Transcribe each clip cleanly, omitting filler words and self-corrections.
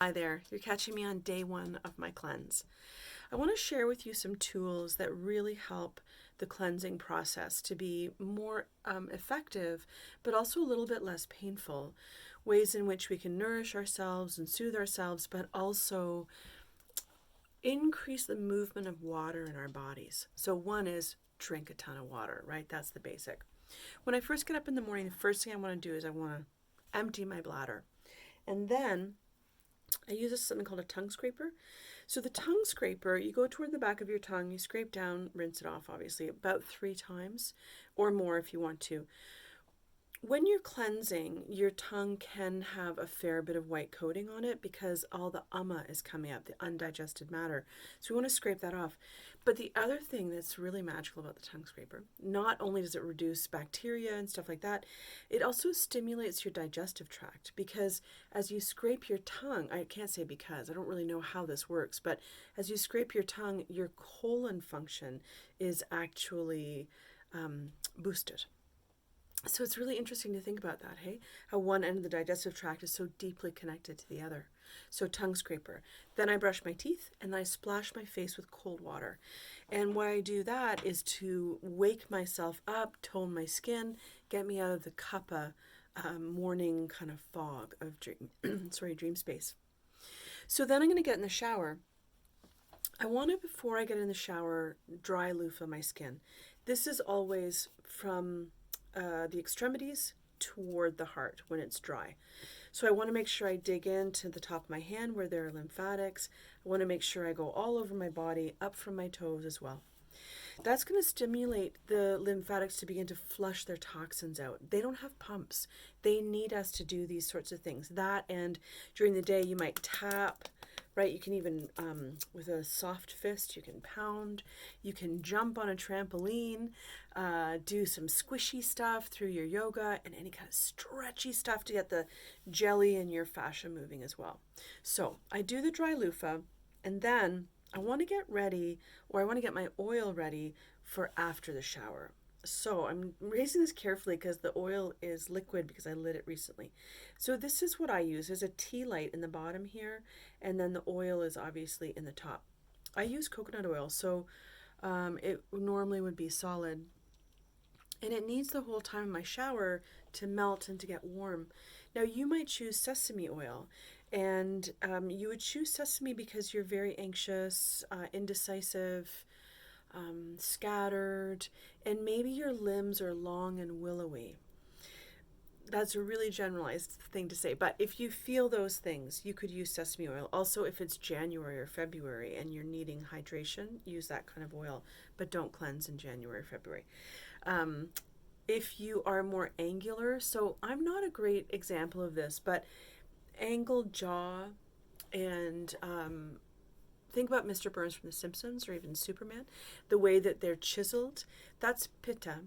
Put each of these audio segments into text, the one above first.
Hi there, you're catching me on day one of my cleanse. I want to share with you some tools that really help the cleansing process to be more effective, but also a little bit less painful. Ways in which we can nourish ourselves and soothe ourselves, but also increase the movement of water in our bodies. So, one is drink a ton of water, right? That's the basic. When I first get up in the morning, the first thing I want to do is I want to empty my bladder. And then I use something called a tongue scraper. So the tongue scraper, you go toward the back of your tongue, you scrape down, rinse it off, obviously, about 3 times or more if you want to. When you're cleansing, your tongue can have a fair bit of white coating on it because all the is coming up, the undigested matter. So we want to scrape that off. But the other thing that's really magical about the tongue scraper, not only does it reduce bacteria and stuff like that, it also stimulates your digestive tract because as you scrape your tongue, I can't say because, I don't really know how this works, but as you scrape your tongue, your colon function is actually boosted. So it's really interesting to think about that, hey? How one end of the digestive tract is so deeply connected to the other. So tongue scraper. Then I brush my teeth and I splash my face with cold water. And why I do that is to wake myself up, tone my skin, get me out of the kappa morning kind of fog of dream space. So then I'm going to get in the shower. I want to, before I get in the shower, dry loofah my skin. This is always from the extremities toward the heart when it's dry. So I want to make sure I dig into the top of my hand where there are lymphatics. I want to make sure I go all over my body, up from my toes as well. That's going to stimulate the lymphatics to begin to flush their toxins out. They don't have pumps. They need us to do these sorts of things. That, and during the day you might tap, right? You can even, with a soft fist, you can pound. You can jump on a trampoline, do some squishy stuff through your yoga and any kind of stretchy stuff to get the jelly in your fascia moving as well. So I do the dry loofah, and then I want to get ready, or I want to get my oil ready for after the shower. So I'm raising this carefully because the oil is liquid because I lit it recently. So this is what I use. There's a tea light in the bottom here, and then the oil is obviously in the top. I use coconut oil, so it normally would be solid. And it needs the whole time in my shower to melt and to get warm. Now you might choose sesame oil, and you would choose sesame because you're very anxious, indecisive, scattered, and maybe your limbs are long and willowy. That's a really generalized thing to say, but if you feel those things, you could use sesame oil. Also, if it's January or February and you're needing hydration, use that kind of oil, but don't cleanse in January or February. If you are more angular, so I'm not a great example of this, but angled jaw and think about Mr. Burns from The Simpsons or even Superman, the way that they're chiseled, that's pitta.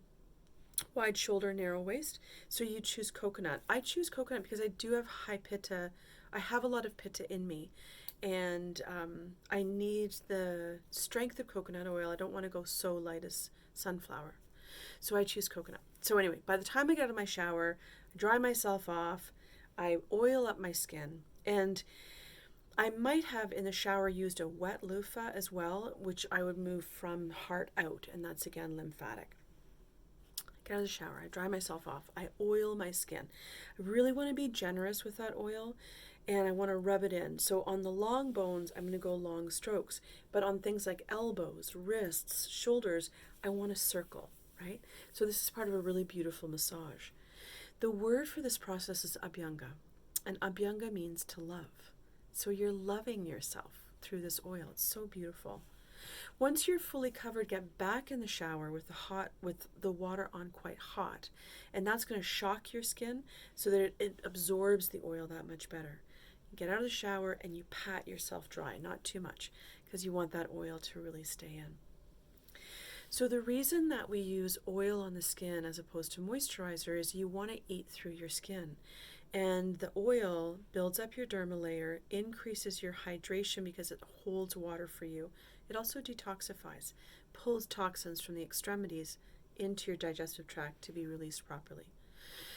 Wide shoulder, narrow waist. So you choose coconut. I choose coconut because I do have high pitta. I have a lot of pitta in me, and I need the strength of coconut oil. I don't want to go so light as sunflower. So I choose coconut. So anyway, by the time I get out of my shower, I dry myself off, I oil up my skin, and I might have in the shower used a wet loofah as well, which I would move from heart out, and that's again lymphatic. Get out of the shower, I dry myself off, I oil my skin. I really want to be generous with that oil, and I want to rub it in. So on the long bones, I'm going to go long strokes, but on things like elbows, wrists, shoulders, I want to circle, right? So this is part of a really beautiful massage. The word for this process is abhyanga, and abhyanga means to love. So you're loving yourself through this oil. It's so beautiful. Once you're fully covered, get back in the shower with the water on quite hot, and that's going to shock your skin so that it absorbs the oil that much better. You get out of the shower and you pat yourself dry, not too much, because you want that oil to really stay in. So the reason that we use oil on the skin as opposed to moisturizer is you want to eat through your skin. And the oil builds up your dermal layer, increases your hydration because it holds water for you. It also detoxifies, pulls toxins from the extremities into your digestive tract to be released properly.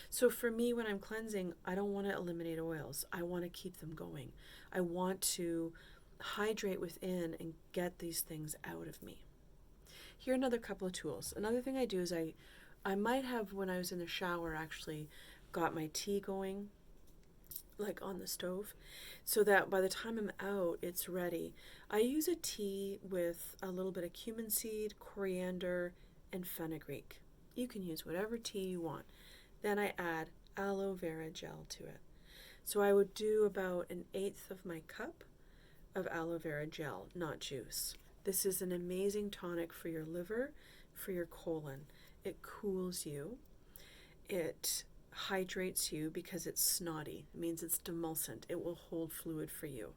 So for me, when I'm cleansing, I don't want to eliminate oils. I want to keep them going. I want to hydrate within and get these things out of me. Here are another couple of tools. Another thing I do is I might have, when I was in the shower, actually got my tea going, like on the stove, so that by the time I'm out, it's ready. I use a tea with a little bit of cumin seed, coriander, and fenugreek. You can use whatever tea you want. Then I add aloe vera gel to it. So I would do about 1/8 of my cup of aloe vera gel, not juice. This is an amazing tonic for your liver, for your colon. It cools you. It hydrates you because it's snotty. It means it's demulcent. It will hold fluid for you.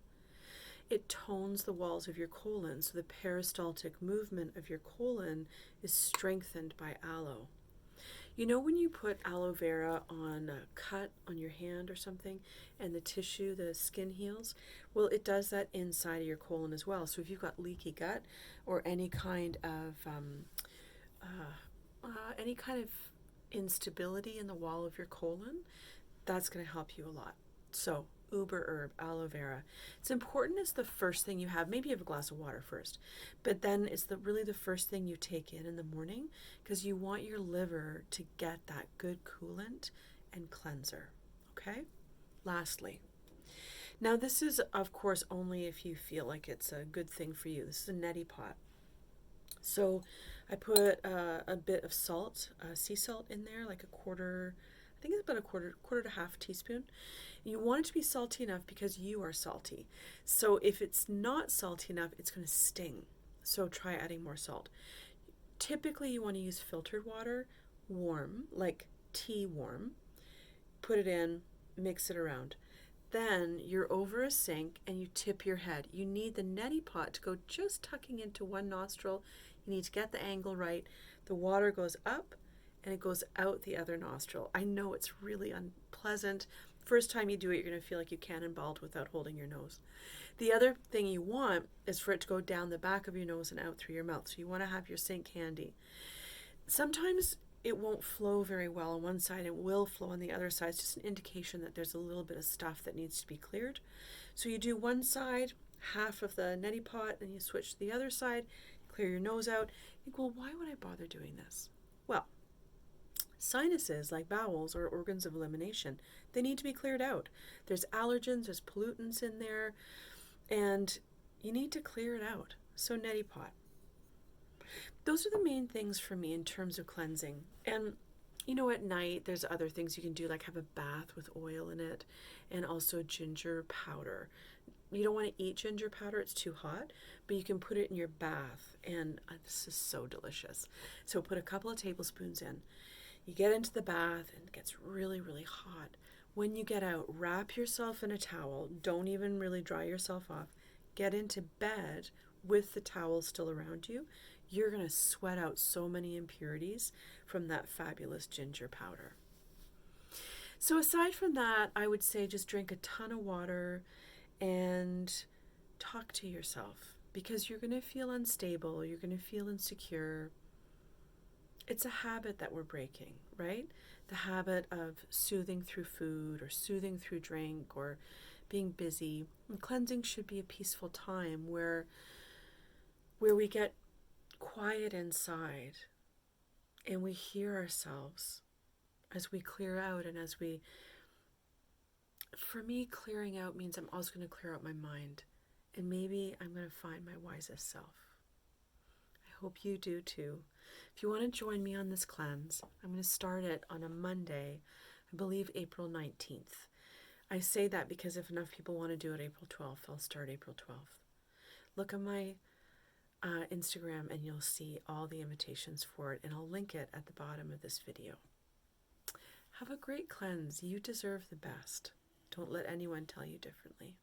It tones the walls of your colon, so the peristaltic movement of your colon is strengthened by aloe. You know when you put aloe vera on a cut on your hand or something and the tissue, the skin heals? Well, it does that inside of your colon as well. So if you've got leaky gut or any kind of instability in the wall of your colon, that's going to help you a lot. So uber herb, aloe vera. It's important it's the first thing you have. Maybe you have a glass of water first, but then it's really the first thing you take in the morning, because you want your liver to get that good coolant and cleanser. Okay? Lastly, now this is of course only if you feel like it's a good thing for you. This is a neti pot. So I put a bit of salt, sea salt in there, like a quarter, I think it's about a quarter to half teaspoon. You want it to be salty enough because you are salty. So if it's not salty enough, it's going to sting. So try adding more salt. Typically you want to use filtered water, warm, like tea warm. Put it in, mix it around. Then you're over a sink and you tip your head. You need the neti pot to go just tucking into one nostril. You need to get the angle right. The water goes up and it goes out the other nostril. I know it's really unpleasant. First time you do it, you're going to feel like you cannonballed without holding your nose. The other thing you want is for it to go down the back of your nose and out through your mouth. So you want to have your sink handy. Sometimes it won't flow very well on one side. It will flow on the other side. It's just an indication that there's a little bit of stuff that needs to be cleared. So you do one side, half of the neti pot, and you switch to the other side, clear your nose out. You think, well, why would I bother doing this? Well, sinuses, like bowels or organs of elimination, they need to be cleared out. There's allergens, there's pollutants in there, and you need to clear it out. So neti pot. Those are the main things for me in terms of cleansing. And you know, at night there's other things you can do, like have a bath with oil in it, and also ginger powder. You don't want to eat ginger powder, it's too hot, but you can put it in your bath, and this is so delicious. So put a couple of tablespoons in. You get into the bath and it gets really, really hot. When you get out, wrap yourself in a towel. Don't even really dry yourself off. Get into bed with the towel still around you. You're going to sweat out so many impurities from that fabulous ginger powder. So aside from that, I would say just drink a ton of water and talk to yourself, because you're going to feel unstable. You're going to feel insecure. It's a habit that we're breaking, right? The habit of soothing through food or soothing through drink or being busy. And cleansing should be a peaceful time where we get quiet inside and we hear ourselves as we clear out. And for me, clearing out means I'm also going to clear out my mind, and maybe I'm going to find my wisest self. I hope you do too. If you want to join me on this cleanse, I'm going to start it on a Monday, I believe April 19th. I say that because if enough people want to do it April 12th, I'll start April 12th. Look at my Instagram and you'll see all the invitations for it, and I'll link it at the bottom of this video. Have a great cleanse. You deserve the best. Don't let anyone tell you differently.